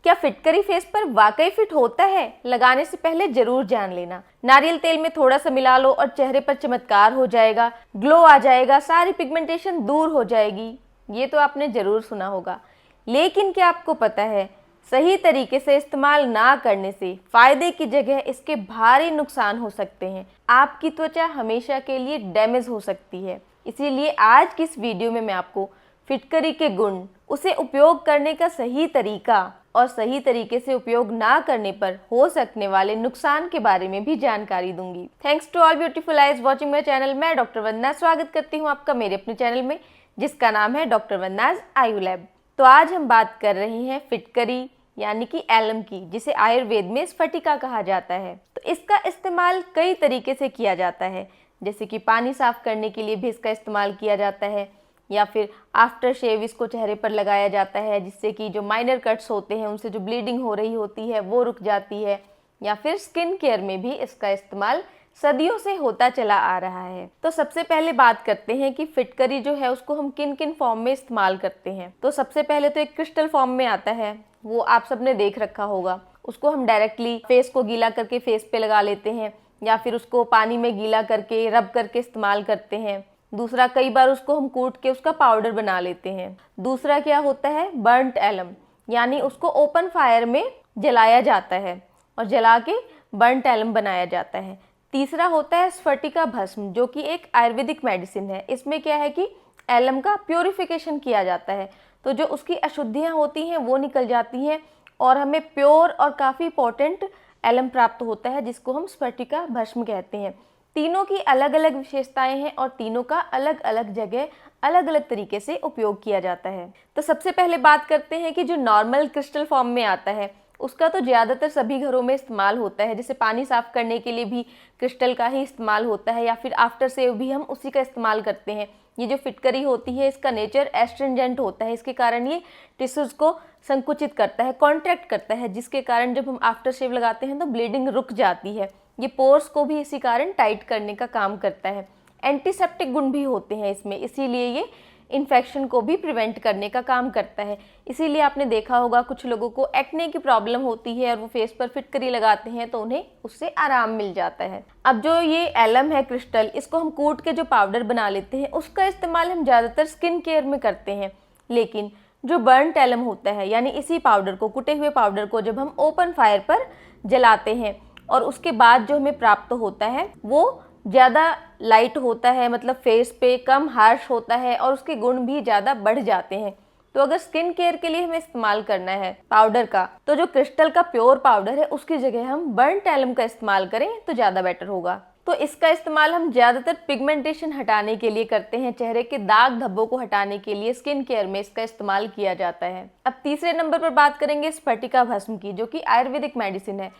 क्या फिटकरी फेस पर वाकई फिट होता है? लगाने से पहले जरूर जान लेना। नारियल तेल में थोड़ा सा मिला लो और चेहरे पर चमत्कार हो जाएगा, ग्लो आ जाएगा, सारी पिगमेंटेशन दूर हो जाएगी। ये तो आपने जरूर सुना होगा, लेकिन क्या आपको पता है सही तरीके से इस्तेमाल ना करने से फायदे की जगह इसके भारी नुकसान हो सकते हैं। आपकी त्वचा हमेशा के लिए डैमेज हो सकती है। इसीलिए आज की इस वीडियो में मैं आपको फिटकरी के गुण, उसे उपयोग करने का सही तरीका और सही तरीके से उपयोग ना करने पर हो सकने वाले नुकसान के बारे में भी जानकारी दूंगी। Thanks to all beautiful eyes watching my channel. मैं डॉक्टर वंदना स्वागत करती हूँ आपका मेरे अपने चैनल में, जिसका नाम है डॉक्टर वंदनाज आयु लैब। तो आज हम बात कर रहे हैं फिटकरी यानी कि एलम की, जिसे आयुर्वेद में स्फटिका कहा जाता है। तो इसका इस्तेमाल कई तरीके से किया जाता है, जैसे कि पानी साफ करने के लिए भी इसका इस्तेमाल किया जाता है, या फिर आफ्टर शेव इसको चेहरे पर लगाया जाता है, जिससे कि जो माइनर कट्स होते हैं उनसे जो ब्लीडिंग हो रही होती है वो रुक जाती है, या फिर स्किन केयर में भी इसका इस्तेमाल सदियों से होता चला आ रहा है। तो सबसे पहले बात करते हैं कि फिटकरी जो है उसको हम किन किन फॉर्म में इस्तेमाल करते हैं। तो सबसे पहले तो एक क्रिस्टल फॉर्म में आता है, वो आप सबने देख रखा होगा। उसको हम डायरेक्टली फेस को गीला करके फेस पे लगा लेते हैं, या फिर उसको पानी में गीला करके रब करके इस्तेमाल करते हैं। दूसरा, कई बार उसको हम कूट के उसका पाउडर बना लेते हैं। दूसरा क्या होता है, बर्न्ट एलम, यानी उसको ओपन फायर में जलाया जाता है और जला के बर्न्ट एलम बनाया जाता है। तीसरा होता है स्फटिका भस्म, जो कि एक आयुर्वेदिक मेडिसिन है। इसमें क्या है कि एलम का प्योरिफिकेशन किया जाता है, तो जो उसकी अशुद्धियाँ होती हैं वो निकल जाती हैं और हमें प्योर और काफ़ी पोटेंट एलम प्राप्त होता है, जिसको हम स्फटिका भस्म कहते हैं। तीनों की अलग अलग विशेषताएं हैं और तीनों का अलग अलग जगह अलग अलग तरीके से उपयोग किया जाता है। तो सबसे पहले बात करते हैं कि जो नॉर्मल क्रिस्टल फॉर्म में आता है उसका तो ज़्यादातर सभी घरों में इस्तेमाल होता है। जैसे पानी साफ़ करने के लिए भी क्रिस्टल का ही इस्तेमाल होता है, या फिर आफ्टर सेव भी हम उसी का इस्तेमाल करते हैं। ये जो फिटकरी होती है इसका नेचर एस्ट्रिंजेंट होता है, इसके कारण ये टिश्यूज़ को संकुचित करता है, कॉन्ट्रैक्ट करता है, जिसके कारण जब हम आफ्टर शेव लगाते हैं तो ब्लीडिंग रुक जाती है। ये पोर्स को भी इसी कारण टाइट करने का काम करता है। एंटीसेप्टिक गुण भी होते हैं इसमें, इसीलिए ये इन्फेक्शन को भी प्रिवेंट करने का काम करता है। इसीलिए आपने देखा होगा कुछ लोगों को एक्ने की प्रॉब्लम होती है और वो फेस पर फिटकरी लगाते हैं तो उन्हें उससे आराम मिल जाता है। अब जो ये एलम है क्रिस्टल, इसको हम कूट के जो पाउडर बना लेते हैं उसका इस्तेमाल हम ज़्यादातर स्किन केयर में करते हैं। लेकिन जो बर्न्ट एलम होता है, यानी इसी पाउडर को, कुटे हुए पाउडर को जब हम ओपन फायर पर जलाते हैं और उसके बाद जो हमें प्राप्त होता है वो ज़्यादा लाइट होता है, मतलब फेस पे कम हार्श होता है और उसके गुण भी ज़्यादा बढ़ जाते हैं। तो अगर स्किन केयर के लिए हमें इस्तेमाल करना है पाउडर का, तो जो क्रिस्टल का प्योर पाउडर है उसकी जगह हम बर्न्ट एलम का इस्तेमाल करें तो ज़्यादा बेटर होगा। तो इसका इस्तेमाल हम ज़्यादातर पिगमेंटेशन हटाने के लिए करते हैं, चेहरे के दाग धब्बों को हटाने के लिए स्किन केयर में इसका इस्तेमाल किया जाता है। अब तीसरे नंबर पर बात करेंगे स्फटिका भस्म की, जो कि आयुर्वेदिक मेडिसिन है।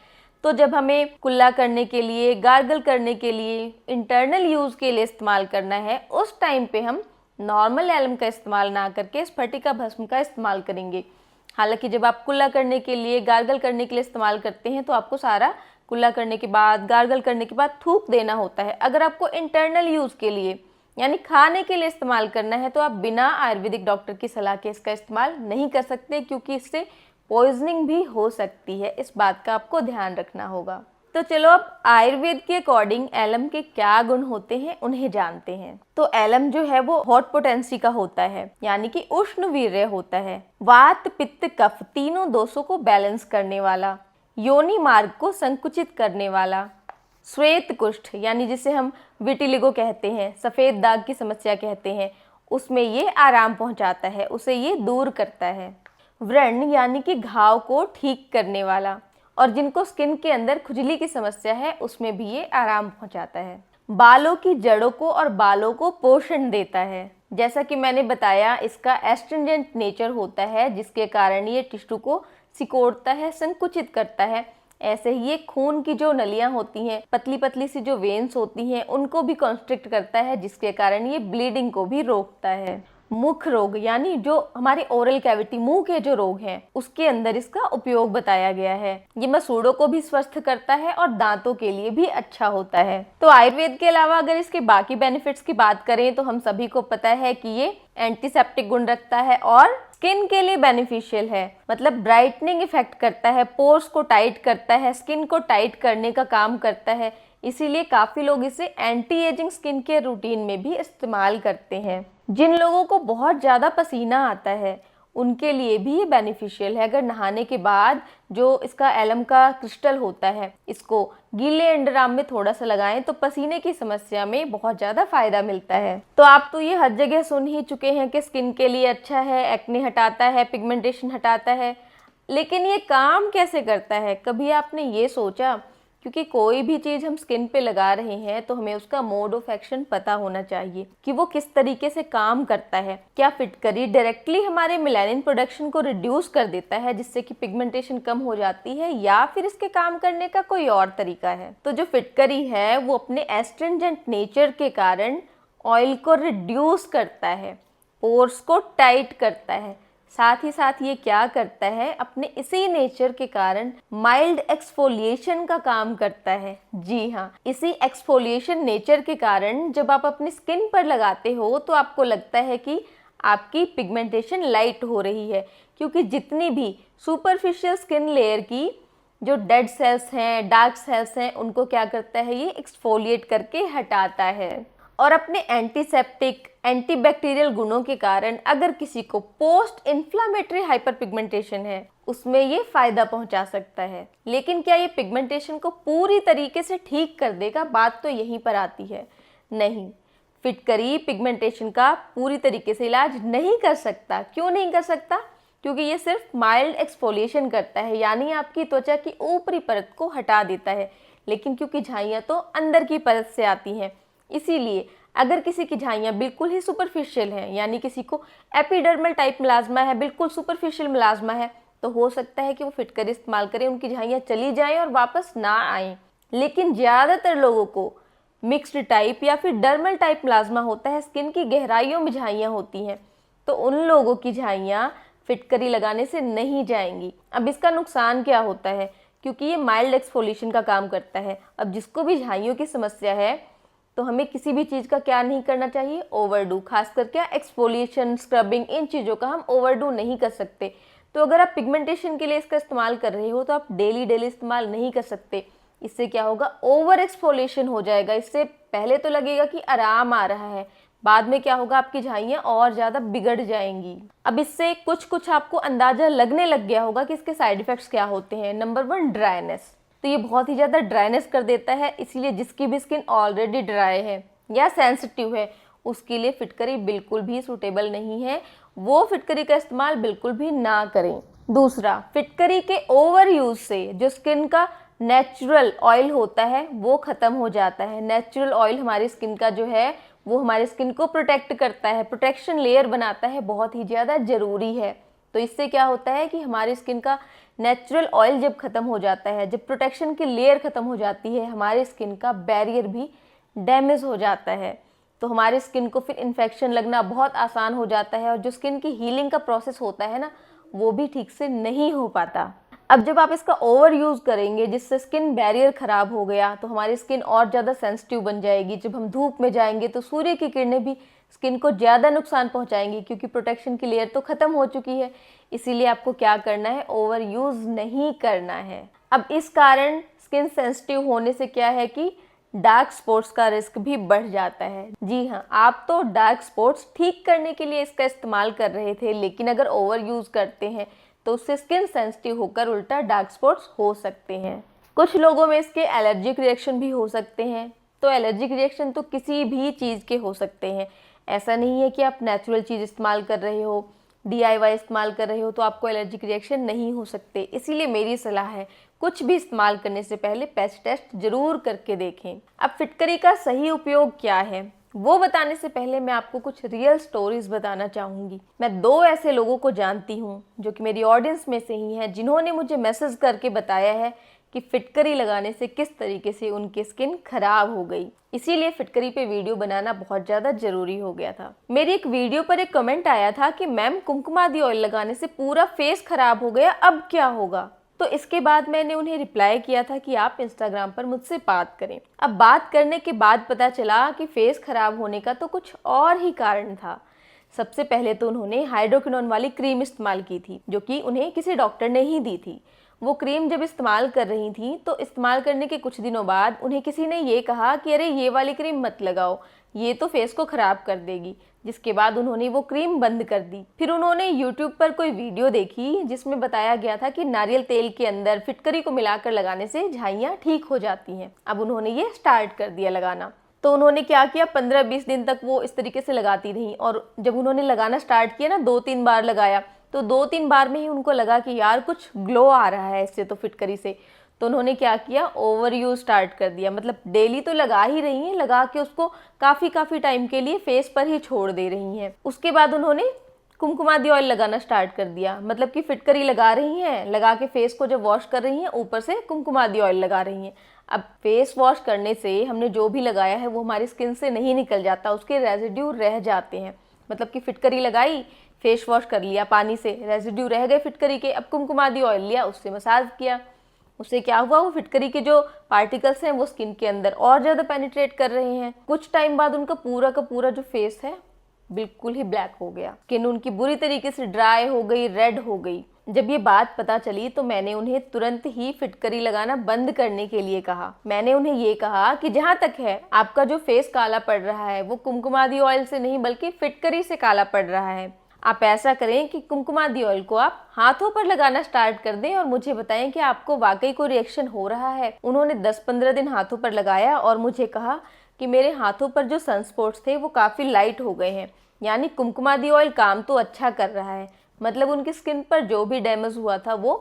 तो जब हमें कुल्ला करने के लिए, गार्गल करने के लिए, इंटरनल यूज़ के लिए इस्तेमाल करना है, उस टाइम पे हम नॉर्मल एलम का इस्तेमाल ना करके स्फटिका भस्म का इस्तेमाल करेंगे। हालांकि जब आप कुल्ला करने के लिए, गार्गल करने के लिए इस्तेमाल करते हैं तो आपको सारा कुल्ला करने के बाद, गार्गल करने के बाद थूक देना होता है। अगर आपको इंटरनल यूज़ के लिए यानी खाने के लिए इस्तेमाल करना है तो आप बिना आयुर्वेदिक डॉक्टर की सलाह के इसका इस्तेमाल नहीं कर सकते, क्योंकि इससे पॉइजनिंग भी हो सकती है। इस बात का आपको ध्यान रखना होगा। तो चलो अब आयुर्वेद के अकॉर्डिंग एलम के क्या गुण होते हैं उन्हें जानते हैं। तो एलम जो है वो हॉट पोटेंसी का होता है, यानी कि उष्ण वीर्य होता है। वात पित्त कफ तीनों दोषों को बैलेंस करने वाला, योनि मार्ग को संकुचित करने वाला, श्वेत कुष्ठ यानी जिसे हम विटिलिगो कहते हैं, सफ़ेद दाग की समस्या कहते हैं, उसमें ये आराम पहुंचाता है, उसे ये दूर करता है। व्रण यानी कि घाव को ठीक करने वाला, और जिनको स्किन के अंदर खुजली की समस्या है उसमें भी ये आराम पहुंचाता है। बालों की जड़ों को और बालों को पोषण देता है। जैसा कि मैंने बताया, इसका एस्ट्रिंजेंट नेचर होता है, जिसके कारण ये टिश्यू को सिकोड़ता है, संकुचित करता है। ऐसे ही ये खून की जो नलियां होती हैं, पतली पतली सी जो वेन्स होती हैं, उनको भी कॉन्स्ट्रिक्ट करता है, जिसके कारण ये ब्लीडिंग को भी रोकता है। मुख रोग यानी जो हमारे ओरल कैविटी, मुंह के जो रोग हैं, उसके अंदर इसका उपयोग बताया गया है। ये मसूड़ों को भी स्वस्थ करता है और दांतों के लिए भी अच्छा होता है। तो आयुर्वेद के अलावा अगर इसके बाकी बेनिफिट्स की बात करें तो हम सभी को पता है कि ये एंटीसेप्टिक गुण रखता है और स्किन के लिए बेनिफिशियल है, मतलब ब्राइटनिंग इफेक्ट करता है, पोर्स को टाइट करता है, स्किन को टाइट करने का काम करता है। इसीलिए काफी लोग इसे anti ageing skin care routine में भी इस्तेमाल करते हैं। जिन लोगों को बहुत ज़्यादा पसीना आता है उनके लिए भी ये बेनिफिशियल है। अगर नहाने के बाद जो इसका एलम का क्रिस्टल होता है, इसको गीले अंडरआर्म में थोड़ा सा लगाएं तो पसीने की समस्या में बहुत ज़्यादा फायदा मिलता है। तो आप तो ये हर जगह सुन ही चुके हैं कि स्किन के लिए अच्छा है, एक्ने हटाता है, पिगमेंटेशन हटाता है, लेकिन ये काम कैसे करता है, कभी आपने ये सोचा? क्योंकि कोई भी चीज़ हम स्किन पे लगा रहे हैं तो हमें उसका मोड ऑफ एक्शन पता होना चाहिए कि वो किस तरीके से काम करता है। क्या फिटकरी डायरेक्टली हमारे मेलानिन प्रोडक्शन को रिड्यूस कर देता है जिससे कि पिगमेंटेशन कम हो जाती है, या फिर इसके काम करने का कोई और तरीका है? तो जो फिटकरी है वो अपने एस्ट्रिंजेंट नेचर के कारण ऑयल को रिड्यूस करता है, पोर्स को टाइट करता है, साथ ही साथ ये क्या करता है, अपने इसी नेचर के कारण माइल्ड एक्सफोलिएशन का काम करता है। जी हाँ, इसी एक्सफोलिएशन नेचर के कारण जब आप अपनी स्किन पर लगाते हो तो आपको लगता है कि आपकी पिगमेंटेशन लाइट हो रही है, क्योंकि जितनी भी सुपरफिशियल स्किन लेयर की जो डेड सेल्स हैं, डार्क सेल्स हैं, उनको क्या करता है, ये एक्सफोलिएट करके हटाता है। और अपने एंटीसेप्टिक, एंटीबैक्टीरियल गुणों के कारण अगर किसी को पोस्ट इन्फ्लामेटरी हाइपरपिगमेंटेशन है उसमें ये फायदा पहुंचा सकता है। लेकिन क्या ये पिगमेंटेशन को पूरी तरीके से ठीक कर देगा? बात तो यहीं पर आती है। नहीं, फिटकरी पिगमेंटेशन का पूरी तरीके से इलाज नहीं कर सकता। क्यों नहीं कर सकता? क्योंकि ये सिर्फ माइल्ड एक्सफोलिएशन करता है, यानी आपकी त्वचा की ऊपरी परत को हटा देता है। लेकिन क्योंकि झाइयाँ तो अंदर की परत से आती हैं, इसीलिए अगर किसी की झाइयाँ बिल्कुल ही सुपरफिशियल हैं, यानी किसी को एपिडर्मल टाइप मिलाज्मा है, बिल्कुल सुपरफिशियल मिलाज्मा है, तो हो सकता है कि वो फिटकरी इस्तेमाल करें, उनकी झाइयाँ चली जाएं और वापस ना आएं। लेकिन ज़्यादातर लोगों को मिक्स्ड टाइप या फिर डर्मल टाइप मिलाज्मा होता है, स्किन की गहराइयों में झाइयाँ होती हैं, तो उन लोगों की झाइयाँ फिटकरी लगाने से नहीं जाएंगी। अब इसका नुकसान क्या होता है? क्योंकि ये माइल्ड एक्सफोलिएशन का काम करता है। अब जिसको भी झाइयों की समस्या है तो हमें किसी भी चीज़ का क्या नहीं करना चाहिए, ओवरडू। खास करके एक्सफोलिएशन, स्क्रबिंग, इन चीज़ों का हम ओवरडू नहीं कर सकते। तो अगर आप पिगमेंटेशन के लिए इसका इस्तेमाल कर रहे हो तो आप डेली इस्तेमाल नहीं कर सकते। इससे क्या होगा, ओवर एक्सफोलिएशन हो जाएगा। इससे पहले तो लगेगा कि आराम आ रहा है, बाद में क्या होगा, आपकी झाइयाँ और ज़्यादा बिगड़ जाएंगी। अब इससे कुछ आपको अंदाज़ा लगने लग गया होगा कि इसके साइड इफ़ेक्ट्स क्या होते हैं। Number 1, dryness. तो ये बहुत ही ज़्यादा ड्राइनेस कर देता है, इसीलिए जिसकी भी स्किन ऑलरेडी ड्राई है या सेंसिटिव है उसके लिए फिटकरी बिल्कुल भी सूटेबल नहीं है। वो फिटकरी का इस्तेमाल बिल्कुल भी ना करें। दूसरा, फिटकरी के ओवर यूज से जो स्किन का नेचुरल ऑयल होता है वो ख़त्म हो जाता है। नेचुरल ऑयल हमारी स्किन का जो है वो हमारी स्किन को प्रोटेक्ट करता है, प्रोटेक्शन लेयर बनाता है, बहुत ही ज़्यादा ज़रूरी है। तो इससे क्या होता है कि हमारी स्किन का नेचुरल ऑयल जब ख़त्म हो जाता है, जब प्रोटेक्शन की लेयर ख़त्म हो जाती है, हमारी स्किन का बैरियर भी डैमेज हो जाता है। तो हमारी स्किन को फिर इन्फेक्शन लगना बहुत आसान हो जाता है और जो स्किन की हीलिंग का प्रोसेस होता है ना, वो भी ठीक से नहीं हो पाता। अब जब आप इसका ओवर यूज़ करेंगे जिससे स्किन बैरियर ख़राब हो गया तो हमारी स्किन और ज़्यादा सेंसिटिव बन जाएगी। जब हम धूप में जाएंगे तो सूर्य की किरणें भी स्किन को ज़्यादा नुकसान पहुंचाएंगी, क्योंकि प्रोटेक्शन की लेयर तो ख़त्म हो चुकी है। इसीलिए आपको क्या करना है, ओवर यूज़ नहीं करना है। अब इस कारण स्किन सेंसिटिव होने से क्या है कि डार्क स्पॉट्स का रिस्क भी बढ़ जाता है। जी हाँ, आप तो डार्क स्पॉट्स ठीक करने के लिए इसका इस्तेमाल कर रहे थे, लेकिन अगर ओवर यूज़ करते हैं तो उससे स्किन सेंसिटिव होकर उल्टा डार्क स्पॉट्स हो सकते हैं। कुछ लोगों में इसके एलर्जिक रिएक्शन भी हो सकते हैं। तो एलर्जिक रिएक्शन तो किसी भी चीज़ के हो सकते हैं। ऐसा नहीं है कि आप नेचुरल चीज़ इस्तेमाल कर रहे हो, DIY इस्तेमाल कर रहे हो तो आपको एलर्जिक रिएक्शन नहीं हो सकते। इसीलिए मेरी सलाह है, कुछ भी इस्तेमाल करने से पहले पैच टेस्ट जरूर करके देखें। अब फिटकरी का सही उपयोग क्या है वो बताने से पहले मैं आपको कुछ रियल स्टोरीज बताना चाहूँगी। मैं 2 ऐसे लोगों को जानती हूँ जो कि मेरी ऑडियंस में से ही हैं, जिन्होंने मुझे मैसेज करके बताया है कि फिटकरी लगाने से किस तरीके से उनकी स्किन खराब हो गई। इसीलिए फिटकरी पे वीडियो बनाना बहुत ज़्यादा ज़रूरी हो गया था। मेरी एक वीडियो पर एक कमेंट आया था कि मैम कुमकुमादी ऑयल लगाने से पूरा फेस खराब हो गया, अब क्या होगा। तो इसके बाद मैंने उन्हें रिप्लाई किया था कि आप इंस्टाग्राम पर मुझसे बात करें। अब बात करने के बाद पता चला कि फेस खराब होने का तो कुछ और ही कारण था। सबसे पहले तो उन्होंने हाइड्रोक्विनोन वाली क्रीम इस्तेमाल की थी, जो कि उन्हें किसी डॉक्टर ने ही दी थी। वो क्रीम जब इस्तेमाल कर रही थी तो इस्तेमाल करने के कुछ दिनों बाद उन्हें किसी ने ये कहा कि अरे ये वाली क्रीम मत लगाओ, ये तो फेस को ख़राब कर देगी। जिसके बाद उन्होंने वो क्रीम बंद कर दी। फिर उन्होंने YouTube पर कोई वीडियो देखी जिसमें बताया गया था कि नारियल तेल के अंदर फिटकरी को मिलाकर लगाने से झाइयाँ ठीक हो जाती हैं। अब उन्होंने ये स्टार्ट कर दिया लगाना। तो उन्होंने क्या किया, 15-20 दिन तक वो इस तरीके से लगाती रही, और जब उन्होंने लगाना स्टार्ट किया ना, 2-3 बार लगाया, तो 2-3 बार में ही उनको लगा कि यार कुछ ग्लो आ रहा है इससे तो फिटकरी से। तो उन्होंने क्या किया, ओवर यूज स्टार्ट कर दिया। मतलब डेली तो लगा ही रही हैं, लगा के उसको काफ़ी टाइम के लिए फेस पर ही छोड़ दे रही हैं। उसके बाद उन्होंने कुमकुमादी ऑयल लगाना स्टार्ट कर दिया। मतलब कि फिटकरी लगा रही हैं, लगा के फेस को जब वॉश कर रही हैं, ऊपर से कुमकुमादी ऑयल लगा रही हैं। अब फेस वॉश करने से हमने जो भी लगाया है वो हमारी स्किन से नहीं निकल जाता, उसके रेजिड्यू रह जाते हैं। मतलब कि फिटकरी लगाई, फेस वॉश कर लिया पानी से, रेजिड्यू रह गए फिटकरी के, अब कुमकुमादी ऑयल लिया, उससे मसाज किया, उससे क्या हुआ, वो फिटकरी के जो पार्टिकल्स हैं वो स्किन के अंदर और ज़्यादा पेनिट्रेट कर रहे हैं। कुछ टाइम बाद उनका पूरा का पूरा जो फेस है बिल्कुल ही ब्लैक हो गया। स्किन उनकी बुरी तरीके से ड्राई हो गई, रेड हो गई। जब ये बात पता चली तो मैंने उन्हें तुरंत ही फिटकरी लगाना बंद करने के लिए कहा। मैंने उन्हें ये कहा कि जहाँ तक है आपका जो फेस काला पड़ रहा है वो कुमकुमादी ऑयल से नहीं बल्कि फिटकरी से काला पड़ रहा है। आप ऐसा करें कि कुमकुमादी ऑयल को आप हाथों पर लगाना स्टार्ट कर दें और मुझे बताएं कि आपको वाकई कोई रिएक्शन हो रहा है। उन्होंने 10-15 दिन हाथों पर लगाया और मुझे कहा कि मेरे हाथों पर जो सनस्पॉट्स थे वो काफ़ी लाइट हो गए हैं, यानी कुमकुमादी ऑयल काम तो अच्छा कर रहा है। मतलब उनकी स्किन पर जो भी डैमेज हुआ था वो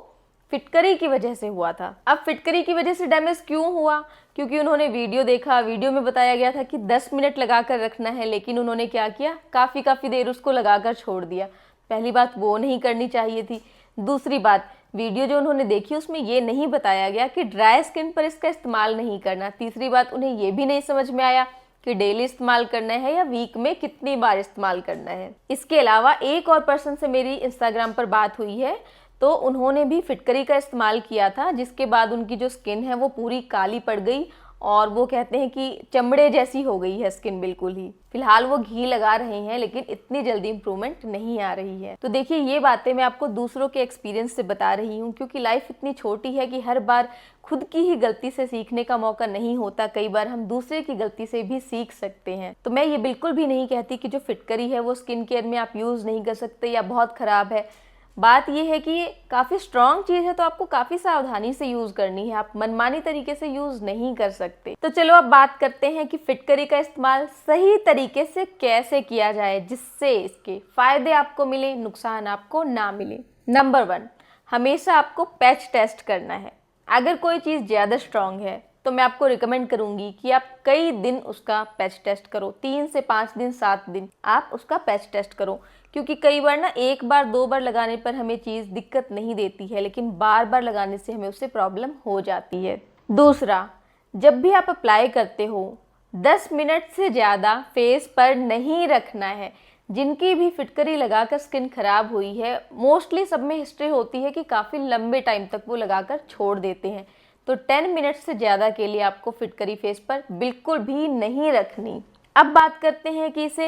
फिटकरी की वजह से हुआ था। अब फिटकरी की वजह से डैमेज क्यों हुआ, क्योंकि उन्होंने वीडियो देखा, वीडियो में बताया गया था कि 10 मिनट लगाकर रखना है, लेकिन उन्होंने क्या किया, काफ़ी देर उसको लगाकर छोड़ दिया। पहली बात वो नहीं करनी चाहिए थी। दूसरी बात, वीडियो जो उन्होंने देखी उसमें ये नहीं बताया गया कि ड्राई स्किन पर इसका इस्तेमाल नहीं करना। तीसरी बात, उन्हें ये भी नहीं समझ में आया कि डेली इस्तेमाल करना है या वीक में कितनी बार इस्तेमाल करना है। इसके अलावा एक और पर्सन से मेरी इंस्टाग्राम पर बात हुई है, तो उन्होंने भी फिटकरी का इस्तेमाल किया था, जिसके बाद उनकी जो स्किन है वो पूरी काली पड़ गई और वो कहते हैं कि चमड़े जैसी हो गई है स्किन बिल्कुल ही। फिलहाल वो घी लगा रहे हैं लेकिन इतनी जल्दी इंप्रूवमेंट नहीं आ रही है। तो देखिए, ये बातें मैं आपको दूसरों के एक्सपीरियंस से बता रही हूँ, क्योंकि लाइफ इतनी छोटी है कि हर बार खुद की ही गलती से सीखने का मौका नहीं होता। कई बार हम दूसरे की गलती से भी सीख सकते हैं। तो मैं ये बिल्कुल भी नहीं कहती कि जो फिटकरी है वो स्किन केयर में आप यूज़ नहीं कर सकते या बहुत ख़राब है। बात यह है कि ये काफ़ी स्ट्रॉन्ग चीज़ है, तो आपको काफ़ी सावधानी से यूज़ करनी है, आप मनमानी तरीके से यूज़ नहीं कर सकते। तो चलो अब बात करते हैं कि फिटकरी का इस्तेमाल सही तरीके से कैसे किया जाए जिससे इसके फ़ायदे आपको मिले, नुकसान आपको ना मिले। नंबर 1, हमेशा आपको पैच टेस्ट करना है। अगर कोई चीज़ ज़्यादा स्ट्रॉन्ग है तो मैं आपको रिकमेंड करूंगी कि आप कई दिन उसका पैच टेस्ट करो, 3 से 5 दिन 7 दिन आप उसका पैच टेस्ट करो, क्योंकि कई बार ना 1 बार 2 बार लगाने पर हमें चीज़ दिक्कत नहीं देती है, लेकिन बार बार लगाने से हमें उससे प्रॉब्लम हो जाती है। दूसरा, जब भी आप अप्लाई करते हो 10 मिनट से ज़्यादा फेस पर नहीं रखना है। जिनकी भी फिटकरी लगाकर स्किन खराब हुई है, मोस्टली सब में हिस्ट्री होती है कि काफ़ी लंबे टाइम तक वो लगाकर छोड़ देते हैं। तो 10 मिनट से ज़्यादा के लिए आपको फिटकरी फेस पर बिल्कुल भी नहीं रखनी। अब बात करते हैं कि इसे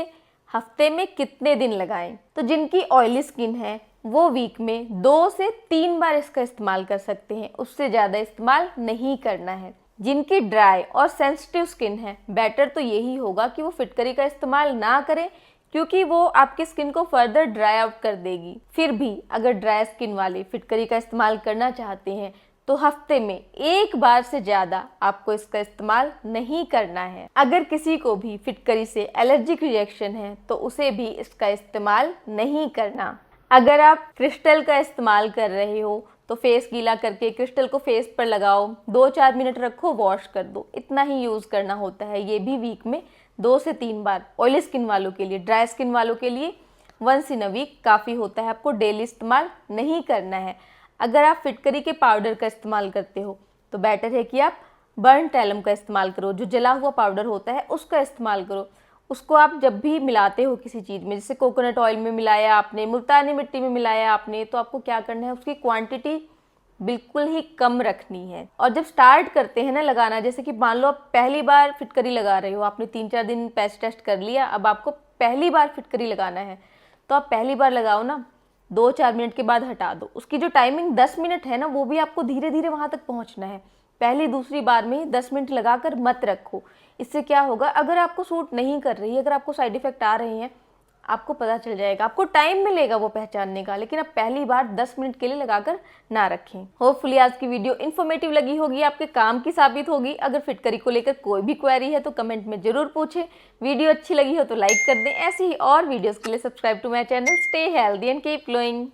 हफ्ते में कितने दिन लगाएं। तो जिनकी ऑयली स्किन है वो वीक में 2 से 3 बार इसका इस्तेमाल कर सकते हैं, उससे ज़्यादा इस्तेमाल नहीं करना है। जिनकी ड्राई और सेंसिटिव स्किन है, बेटर तो यही होगा कि वो फिटकरी का इस्तेमाल ना करें, क्योंकि वो आपकी स्किन को फर्दर ड्राई आउट कर देगी। फिर भी अगर ड्राई स्किन वाले फिटकरी का इस्तेमाल करना चाहते हैं तो हफ्ते में 1 बार से ज़्यादा आपको इसका इस्तेमाल नहीं करना है। अगर किसी को भी फिटकरी से एलर्जिक रिएक्शन है तो उसे भी इसका इस्तेमाल नहीं करना। अगर आप क्रिस्टल का इस्तेमाल कर रहे हो तो फेस गीला करके क्रिस्टल को फेस पर लगाओ, 2-4 मिनट रखो, वॉश कर दो, इतना ही यूज़ करना होता है। ये भी वीक में 2 से 3 बार। ऑयली स्किन वालों के लिए, ड्राई स्किन वालों के लिए वंस इन अ वीक काफ़ी होता है, आपको डेली इस्तेमाल नहीं करना है। अगर आप फिटकरी के पाउडर का इस्तेमाल करते हो तो तो बेटर है कि आप बर्न एलम का इस्तेमाल करो, जो जला हुआ पाउडर होता है उसका इस्तेमाल करो। उसको आप जब भी मिलाते हो किसी चीज़ में, जैसे कोकोनट ऑयल में मिलाया आपने, मुल्तानी मिट्टी में मिलाया आपने, तो आपको क्या करना है, उसकी क्वांटिटी बिल्कुल ही कम रखनी है। और जब स्टार्ट करते हैं ना लगाना, जैसे कि मान लो आप पहली बार फिटकरी लगा रहे हो, आपने 3-4 दिन पैच टेस्ट कर लिया, अब आपको पहली बार फिटकरी लगाना है, तो आप पहली बार लगाओ ना, 2-4 मिनट के बाद हटा दो। उसकी जो टाइमिंग 10 मिनट है ना, वो भी आपको धीरे धीरे वहाँ तक पहुँचना है। पहली दूसरी बार में 10 मिनट लगाकर मत रखो। इससे क्या होगा, अगर आपको सूट नहीं कर रही है, अगर आपको साइड इफेक्ट आ रहे हैं, आपको पता चल जाएगा, आपको टाइम मिलेगा वो पहचानने का, लेकिन आप पहली बार 10 मिनट के लिए लगाकर ना रखें। होपफुली आज की वीडियो इन्फॉर्मेटिव लगी होगी, आपके काम की साबित होगी। अगर फिटकरी को लेकर कोई भी क्वेरी है तो कमेंट में जरूर पूछें। वीडियो अच्छी लगी हो तो लाइक कर दें। ऐसी ही और वीडियोस के लिए subscribe to my channel. Stay healthy and keep glowing.